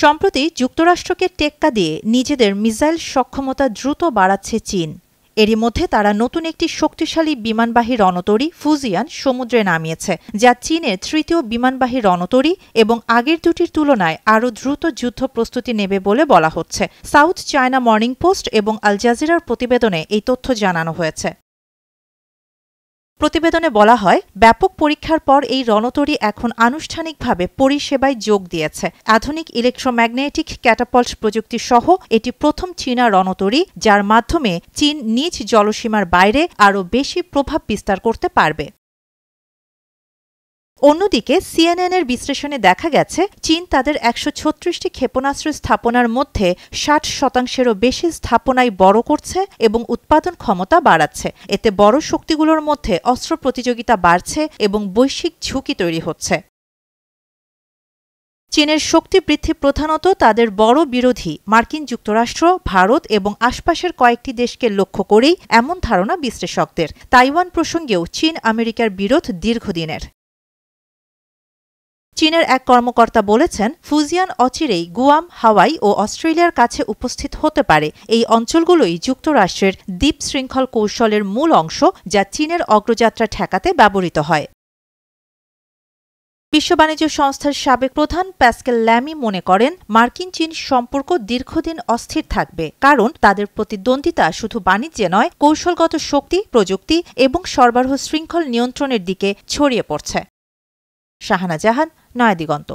সম্প্রতি যুক্তরাষ্ট্রকে টেক্কা দিয়ে নিজেদের মিসাইল সক্ষমতা দ্রুত বাড়াচ্ছে চীন। এরই মধ্যে তারা নতুন একটি শক্তিশালী বিমানবাহী রণতরী ফুজিয়ান সমুদ্রে নামিয়েছে, যা চীনের তৃতীয় বিমানবাহী রণতরী এবং আগের দুটির তুলনায় আরও দ্রুত যুদ্ধ প্রস্তুতি নেবে বলে বলা হচ্ছে। সাউথ চায়না মর্নিং পোস্ট এবং আল জাজিরার প্রতিবেদনে এই তথ্য জানানো হয়েছে। প্রতিবেদনে বলা হয়, ব্যাপক পরীক্ষার পর এই রণতরী এখন আনুষ্ঠানিকভাবে পরিষেবায় যোগ দিয়েছে। আধুনিক ইলেকট্রোম্যাগনেটিক ক্যাটাপল্ট প্রযুক্তি সহ এটি প্রথম চীনা রণতরী, যার মাধ্যমে চীন নিজ জলসীমার বাইরে আরও বেশি প্রভাব বিস্তার করতে পারবে। অন্যদিকে সিএনএনের বিশ্লেষণে দেখা গেছে, চীন তাদের ১৩৬টি ক্ষেপণাস্ত্র স্থাপনার মধ্যে ৬০%-এরও বেশি স্থাপনাই বড় করছে এবং উৎপাদন ক্ষমতা বাড়াচ্ছে। এতে বড় শক্তিগুলোর মধ্যে অস্ত্র প্রতিযোগিতা বাড়ছে এবং বৈশ্বিক ঝুঁকি তৈরি হচ্ছে। চীনের শক্তি বৃদ্ধি প্রধানত তাদের বড় বিরোধী মার্কিন যুক্তরাষ্ট্র, ভারত এবং আশপাশের কয়েকটি দেশকে লক্ষ্য করেই এমন ধারণা বিশ্লেষকদের। তাইওয়ান প্রসঙ্গেও চীন আমেরিকার বিরোধ দীর্ঘদিনের। চীনের এক কর্মকর্তা বলেছেন, ফুজিয়ান অচিরেই গুয়াম, হাওয়াই ও অস্ট্রেলিয়ার কাছে উপস্থিত হতে পারে। এই অঞ্চলগুলোই যুক্তরাষ্ট্রের দ্বীপ শৃঙ্খল কৌশলের মূল অংশ, যা চীনের অগ্রযাত্রা ঠেকাতে ব্যবহৃত হয়। বিশ্ব বাণিজ্য সংস্থার সাবেক প্রধান প্যাসকেল ল্যামি মনে করেন, মার্কিন চীন সম্পর্ক দীর্ঘদিন অস্থির থাকবে, কারণ তাদের প্রতিদ্বন্দ্বিতা শুধু বাণিজ্যে নয়, কৌশলগত শক্তি, প্রযুক্তি এবং সরবরাহ শৃঙ্খল নিয়ন্ত্রণের দিকে ছড়িয়ে পড়ছে। শাহানা জাহান, নয়াদিগন্ত।